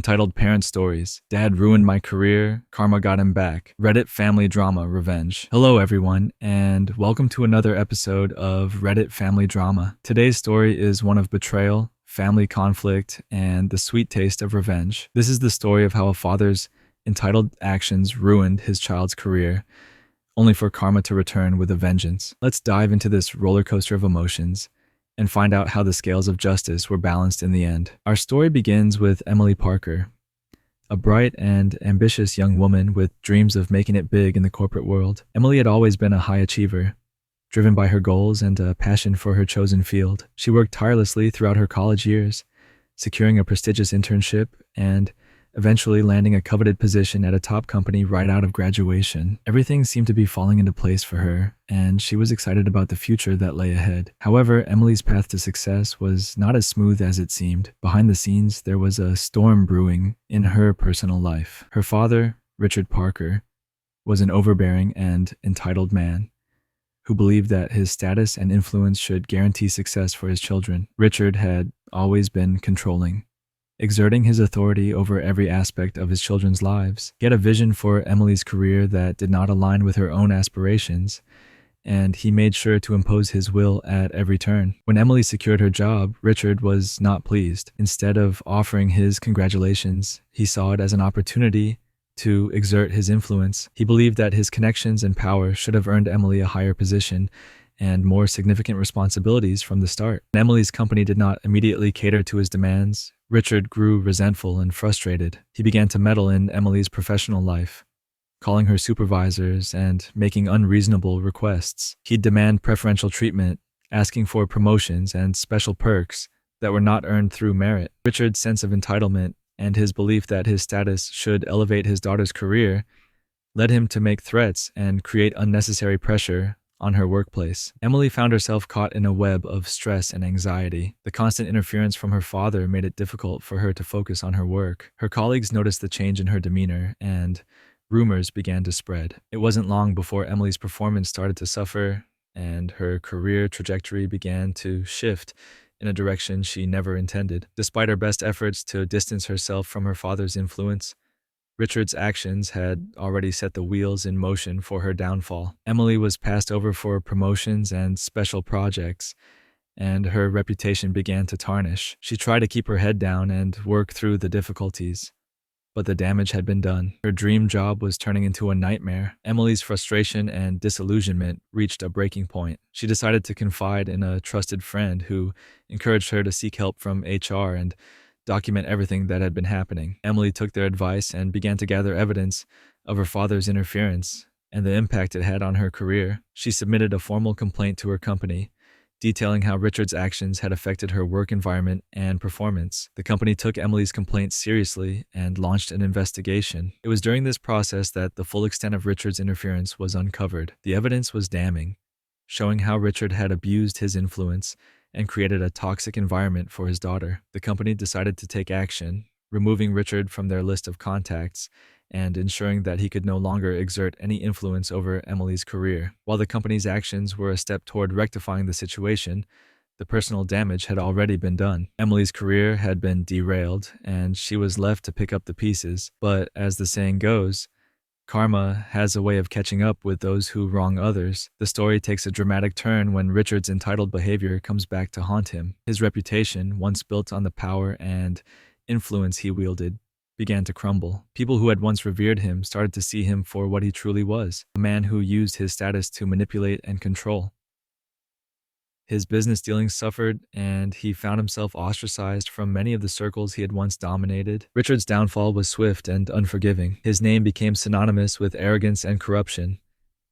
Entitled Parent Stories. Dad ruined my career, karma got him back. Reddit family drama revenge. Hello everyone, and welcome to another episode of Reddit family drama. Today's story is one of betrayal, family conflict, and the sweet taste of revenge. This is the story of how a father's entitled actions ruined his child's career, only for karma to return with a vengeance. Let's dive into this roller coaster of emotions and find out how the scales of justice were balanced in the end. Our story begins with Emily Parker, a bright and ambitious young woman with dreams of making it big in the corporate world. Emily had always been a high achiever, driven by her goals and a passion for her chosen field. She worked tirelessly throughout her college years, securing a prestigious internship and eventually landing a coveted position at a top company right out of graduation. Everything seemed to be falling into place for her, and she was excited about the future that lay ahead. However, Emily's path to success was not as smooth as it seemed. Behind the scenes, there was a storm brewing in her personal life. Her father, Richard Parker, was an overbearing and entitled man who believed that his status and influence should guarantee success for his children. Richard had always been controlling, exerting his authority over every aspect of his children's lives. He had a vision for Emily's career that did not align with her own aspirations, and he made sure to impose his will at every turn. When Emily secured her job, Richard was not pleased. Instead of offering his congratulations, he saw it as an opportunity to exert his influence. He believed that his connections and power should have earned Emily a higher position and more significant responsibilities from the start. When Emily's company did not immediately cater to his demands, Richard grew resentful and frustrated. He began to meddle in Emily's professional life, calling her supervisors and making unreasonable requests. He'd demand preferential treatment, asking for promotions and special perks that were not earned through merit. Richard's sense of entitlement and his belief that his status should elevate his daughter's career led him to make threats and create unnecessary pressure on her workplace. Emily found herself caught in a web of stress and anxiety. The constant interference from her father made it difficult for her to focus on her work. Her colleagues noticed the change in her demeanor, and rumors began to spread. It wasn't long before Emily's performance started to suffer, and her career trajectory began to shift in a direction she never intended. Despite her best efforts to distance herself from her father's influence, Richard's actions had already set the wheels in motion for her downfall. Emily was passed over for promotions and special projects, and her reputation began to tarnish. She tried to keep her head down and work through the difficulties, but the damage had been done. Her dream job was turning into a nightmare. Emily's frustration and disillusionment reached a breaking point. She decided to confide in a trusted friend who encouraged her to seek help from HR and document everything that had been happening. Emily took their advice and began to gather evidence of her father's interference and the impact it had on her career. She submitted a formal complaint to her company, detailing how Richard's actions had affected her work environment and performance. The company took Emily's complaint seriously and launched an investigation. It was during this process that the full extent of Richard's interference was uncovered. The evidence was damning, showing how Richard had abused his influence and created a toxic environment for his daughter. The company decided to take action, removing Richard from their list of contacts and ensuring that he could no longer exert any influence over Emily's career. While the company's actions were a step toward rectifying the situation, the personal damage had already been done. Emily's career had been derailed, and she was left to pick up the pieces. But as the saying goes, karma has a way of catching up with those who wrong others. The story takes a dramatic turn when Richard's entitled behavior comes back to haunt him. His reputation, once built on the power and influence he wielded, began to crumble. People who had once revered him started to see him for what he truly was, a man who used his status to manipulate and control. His business dealings suffered, and he found himself ostracized from many of the circles he had once dominated. Richard's downfall was swift and unforgiving. His name became synonymous with arrogance and corruption,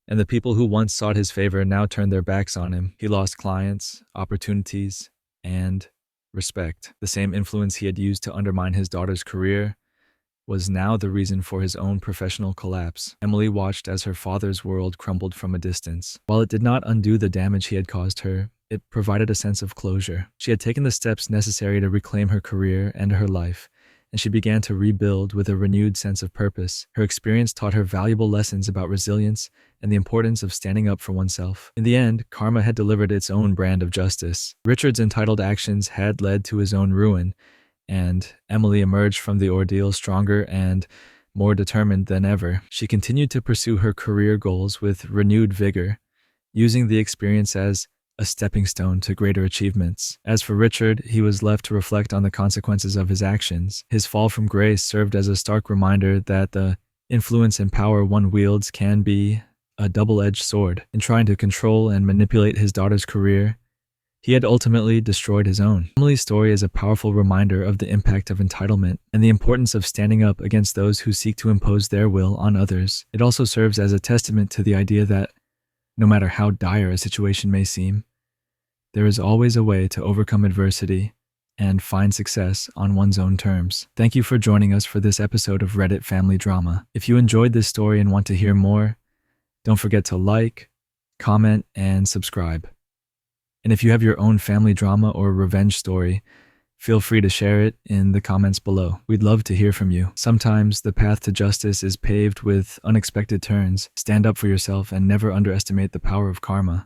and the people who once sought his favor now turned their backs on him. He lost clients, opportunities, and respect. The same influence he had used to undermine his daughter's career was now the reason for his own professional collapse. Emily watched as her father's world crumbled from a distance. While it did not undo the damage he had caused her, it provided a sense of closure. She had taken the steps necessary to reclaim her career and her life, and she began to rebuild with a renewed sense of purpose. Her experience taught her valuable lessons about resilience and the importance of standing up for oneself. In the end, karma had delivered its own brand of justice. Richard's entitled actions had led to his own ruin, and Emily emerged from the ordeal stronger and more determined than ever. She continued to pursue her career goals with renewed vigor, using the experience as a stepping stone to greater achievements. As for Richard, he was left to reflect on the consequences of his actions. His fall from grace served as a stark reminder that the influence and power one wields can be a double-edged sword. In trying to control and manipulate his daughter's career, he had ultimately destroyed his own. Emily's story is a powerful reminder of the impact of entitlement and the importance of standing up against those who seek to impose their will on others. It also serves as a testament to the idea that no matter how dire a situation may seem, there is always a way to overcome adversity and find success on one's own terms. Thank you for joining us for this episode of Reddit Family Drama. If you enjoyed this story and want to hear more, don't forget to like, comment, and subscribe. And if you have your own family drama or revenge story, feel free to share it in the comments below. We'd love to hear from you. Sometimes the path to justice is paved with unexpected turns. Stand up for yourself and never underestimate the power of karma.